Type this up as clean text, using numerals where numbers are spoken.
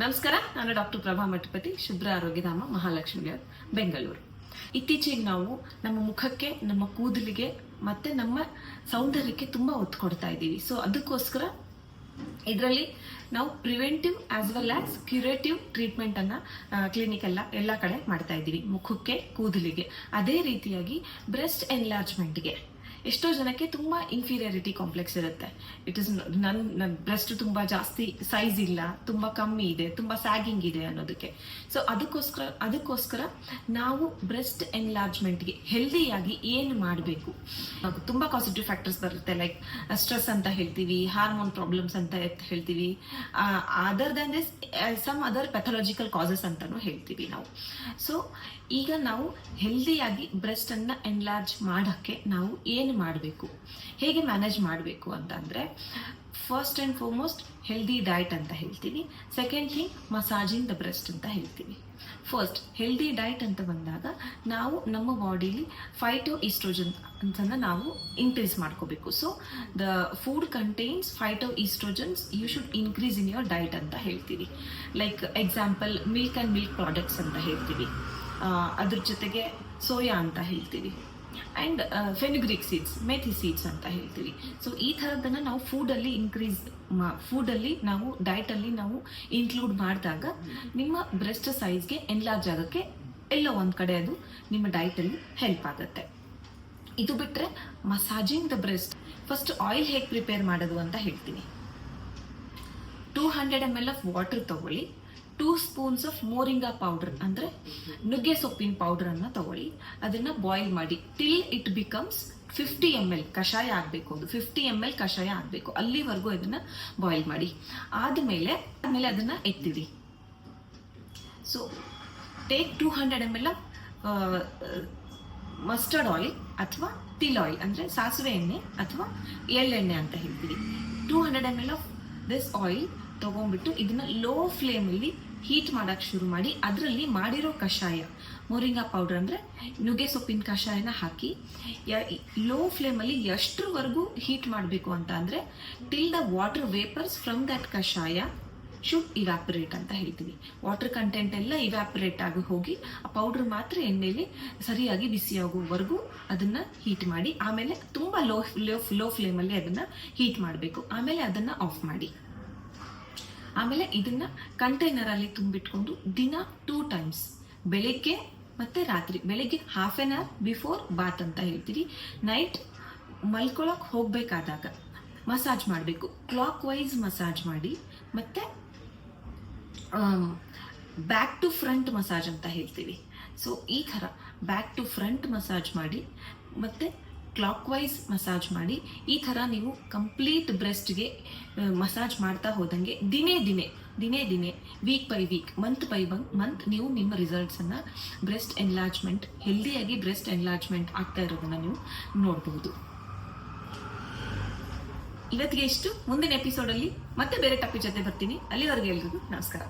ನಮಸ್ಕಾರ, ನಾನು ಡಾಕ್ಟರ್ ಪ್ರಭಾ ಮಠಪತಿ, ಶುಭ್ರ ಆರೋಗ್ಯಧಾಮ, ಮಹಾಲಕ್ಷ್ಮಿ, ಬೆಂಗಳೂರು. ಇತ್ತೀಚೆಗೆ ನಾವು ನಮ್ಮ ಮುಖಕ್ಕೆ, ನಮ್ಮ ಕೂದಲಿಗೆ ಮತ್ತೆ ನಮ್ಮ ಸೌಂದರ್ಯಕ್ಕೆ ತುಂಬಾ ಒತ್ತು ಕೊಡ್ತಾ ಇದ್ದೀವಿ. ಸೊ ಅದಕ್ಕೋಸ್ಕರ ಇದರಲ್ಲಿ ನಾವು preventive as well as curative treatment ಅನ್ನ ಕ್ಲಿನಿಕ್ ಎಲ್ಲ ಕಡೆ ಮಾಡ್ತಾ ಇದ್ದೀವಿ. ಮುಖಕ್ಕೆ, ಕೂದಲಿಗೆ. ಅದೇ ರೀತಿಯಾಗಿ ಬ್ರೆಸ್ಟ್ ಎನ್ಲಾರ್ಜ್ಮೆಂಟ್ಗೆ ಎಷ್ಟೋ ಜನಕ್ಕೆ ತುಂಬಾ ಇನ್ಫೀರಿಯಾರಿಟಿ ಕಾಂಪ್ಲೆಕ್ಸ್ ಇರುತ್ತೆ. ಇಟ್ ಇಸ್ ನನ್ನ ಬ್ರೆಸ್ಟ್ ತುಂಬಾ ಜಾಸ್ತಿ ಸೈಜ್ ಇಲ್ಲ, ತುಂಬಾ ಕಮ್ಮಿ ಇದೆ, ತುಂಬಾ ಸ್ಯಾಗಿಂಗ್ ಇದೆ ಅನ್ನೋದಕ್ಕೆ. ಸೊ ಅದಕ್ಕೋಸ್ಕರ ನಾವು ಬ್ರೆಸ್ಟ್ ಎನ್ಲಾರ್ಜ್ಮೆಂಟ್ಗೆ ಹೆಲ್ದಿಯಾಗಿ ಏನು ಮಾಡಬೇಕು, ತುಂಬಾ ಪಾಸಿಟಿವ್ ಫ್ಯಾಕ್ಟರ್ಸ್ ಬರುತ್ತೆ. ಲೈಕ್ ಸ್ಟ್ರೆಸ್ ಅಂತ ಹೇಳ್ತೀವಿ, ಹಾರ್ಮೋನ್ ಪ್ರಾಬ್ಲಮ್ಸ್ ಅಂತ ಹೇಳ್ತೀವಿ, other than this some other pathological causes ಅಂತಾನು ಹೇಳ್ತೀವಿ ನಾವು. ಸೊ ಈಗ ನಾವು ಹೆಲ್ದಿಯಾಗಿ ಬ್ರೆಸ್ಟ್ ಅನ್ನ ಎನ್ಲಾರ್ಜ್ ಮಾಡಕ್ಕೆ ನಾವು ಏನು ಮಾಡಬೇಕು, ಹೇಗೆ ಮ್ಯಾನೇಜ್ ಮಾಡಬೇಕು ಅಂತಂದ್ರೆ, first and foremost healthy diet ಅಂತ ಹೇಳ್ತೀವಿ. Second thing massaging the breast ಅಂತ ಹೇಳ್ತೀವಿ. ಫಸ್ಟ್ ಹೆಲ್ದಿ ಡಯಟ್ ಅಂತ ಬಂದಾಗ ನಾವು ನಮ್ಮ ಬಾಡಿಲಿ ಫೈಟೋಇಸ್ಟ್ರೋಜನ್ ಅಂತನ್ನ ನಾವು ಇನ್ಕ್ರೀಸ್ ಮಾಡ್ಕೋಬೇಕು. So the food contains phytoestrogens, you should increase in your diet ಅಂತ ಹೇಳ್ತೀವಿ. Like example milk and milk products ಅಂತ ಹೇಳ್ತೀವಿ, ಅದ್ರ ಜೊತೆಗೆ ಸೋಯಾ ಅಂತ ಹೇಳ್ತೀವಿ, and fenugreek seeds, methi seeds ಅಂತ ಹೇಳ್ತೀವಿ. ಸೊ ಈ ಥರದನ್ನ ನಾವು ಫುಡಲ್ಲಿ ನಾವು ಡಯಟಲ್ಲಿ ನಾವು ಇನ್ಕ್ಲೂಡ್ ಮಾಡಿದಾಗ ನಿಮ್ಮ ಬ್ರೆಸ್ಟ್ ಸೈಜ್ಗೆ ಎನ್ಲಾರ್ಜ್ ಆಗೋಕ್ಕೆ ಎಲ್ಲೋ ಒಂದು ಕಡೆ ಅದು ನಿಮ್ಮ ಡಯಟಲ್ಲಿ ಹೆಲ್ಪ್ ಆಗುತ್ತೆ. ಇದು ಬಿಟ್ಟರೆ massaging the breast, first oil ಹೇಗೆ ಪ್ರಿಪೇರ್ ಮಾಡೋದು ಅಂತ ಹೇಳ್ತೀನಿ. 200 ml ಆಫ್ ವಾಟರ್ ತಗೊಳ್ಳಿ, 2 ಸ್ಪೂನ್ಸ್ ಆಫ್ ಮೋರಿಂಗಾ ಪೌಡರ್ ಅಂದ್ರೆ ನುಗ್ಗೆ ಸೊಪ್ಪಿನ ಪೌಡರ್ ಅನ್ನ ತಗೊಳ್ಳಿ, ಅದನ್ನ ಬಾಯ್ಲ್ ಮಾಡಿ ಟಿಲ್ ಇಟ್ ಬಿಕಮ್ಸ್ 50 ml ಕಷಾಯ ಆಗಬೇಕು. ಅದು 50 ml ಕಷಾಯ ಆಗಬೇಕು, ಅಲ್ಲಿವರೆಗೂ ಅದನ್ನ ಬಾಯ್ಲ್ ಮಾಡಿ. ಆದ್ಮೇಲೆ ಅದನ್ನ ಎತ್ತಿಡಿ. So take 200 ml of mustard oil ಅಥವಾ ತಿಲ್ ಆಯಿಲ್ ಅಂದ್ರೆ ಸಾಸಿವೆ ಎಣ್ಣೆ ಅಥವಾ ಎಳ್ಳೆಣ್ಣೆ ಅಂತ ಹೇಳ್ತೀವಿ. 200 ml ಆಫ್ ದಿಸ್ ಆಯಿಲ್ ತಗೊಂಡ್ಬಿಟ್ಟು ಇದನ್ನ ಲೋ ಫ್ಲೇಮ್ ಅಲ್ಲಿ ಹೀಟ್ ಮಾಡಕ್ ಶುರು ಮಾಡಿ, ಅದರಲ್ಲಿ ಮಾಡಿರೋ ಕಷಾಯ, ಮೋರಿಂಗಾ ಪೌಡರ್ ಅಂದ್ರೆ ನುಗ್ಗೆ ಸೊಪ್ಪಿನ ಕಷಾಯನ ಹಾಕಿ ಲೋ ಫ್ಲೇಮ್ ಅಲ್ಲಿ ಎಷ್ಟರವರೆಗೂ ಹೀಟ್ ಮಾಡಬೇಕು ಅಂತ ಅಂದ್ರೆ till the water vapours from that ಕಷಾಯ ಶುಡ್ ಇವ್ಯಾಪರೇಟ್ ಅಂತ ಹೇಳ್ತೀವಿ. ವಾಟರ್ ಕಂಟೆಂಟ್ ಎಲ್ಲ ಇವ್ಯಾಪರೇಟ್ ಆಗಿ ಹೋಗಿ ಆ ಪೌಡರ್ ಮಾತ್ರ ಎಣ್ಣೆಲಿ ಸರಿಯಾಗಿ ಬಿಸಿಯಾಗುವವರೆಗೂ ಅದನ್ನ ಹೀಟ್ ಮಾಡಿ, ಆಮೇಲೆ ತುಂಬಾ ಲೋ ಫ್ಲೇಮ್ ಅಲ್ಲಿ ಅದನ್ನ ಹೀಟ್ ಮಾಡಬೇಕು. ಆಮೇಲೆ ಅದನ್ನ ಆಫ್ ಮಾಡಿ, ಆಮೇಲೆ ಇದನ್ನ ಕಂಟೈನರ್ ಅಲ್ಲಿ ತುಂಬಿಟ್ಕೊಂಡು ದಿನ 2 ಟೈಮ್ಸ್, ಬೆಳಿಗ್ಗೆ ಮತ್ತೆ ರಾತ್ರಿ. ಬೆಳಿಗ್ಗೆ ½ an hour ಬಿಫೋರ್ ಬಾತ್ ಅಂತ ಹೇಳ್ತೀವಿ. ನೈಟ್ ಮಲ್ಕೊಳಕ್ ಹೋಗ್ಬೇಕಾದಾಗ ಮಸಾಜ್ ಮಾಡಬೇಕು. ಕ್ಲಾಕ್ ವೈಸ್ ಮಸಾಜ್ ಮಾಡಿ, ಮತ್ತೆ ಬ್ಯಾಕ್ ಟು ಫ್ರಂಟ್ ಮಸಾಜ್ ಅಂತ ಹೇಳ್ತೀವಿ. ಸೊ ಈ ಥರ ಬ್ಯಾಕ್ ಟು ಫ್ರಂಟ್ ಮಸಾಜ್ ಮಾಡಿ ಮತ್ತೆ ಕ್ಲಾಕ್ ವೈಸ್ ಮಸಾಜ್ ಮಾಡಿ, ಈ ಥರ ನೀವು ಕಂಪ್ಲೀಟ್ ಬ್ರೆಸ್ಟ್ಗೆ ಮಸಾಜ್ ಮಾಡ್ತಾ ಹೋದಂಗೆ ದಿನೇ ದಿನೇ week by week, month by month ನೀವು ನಿಮ್ಮ ರಿಸಲ್ಟ್ಸನ್ನು, ಬ್ರೆಸ್ಟ್ ಎನ್ಲಾರ್ಜ್ಮೆಂಟ್, ಹೆಲ್ದಿಯಾಗಿ ಬ್ರೆಸ್ಟ್ ಎನ್ಲಾರ್ಜ್ಮೆಂಟ್ ಆಗ್ತಾ ಇರೋದನ್ನು ನೀವು ನೋಡ್ಬೋದು. ಇವತ್ತಿಗೆ ಇಷ್ಟು. ಮುಂದಿನ ಎಪಿಸೋಡಲ್ಲಿ ಮತ್ತೆ ಬೇರೆ ಟಾಪಿಕ್ ಜೊತೆ ಬರ್ತೀನಿ. ಅಲ್ಲಿವರೆಗೆ ಎಲ್ರಿಗೂ ನಮಸ್ಕಾರ.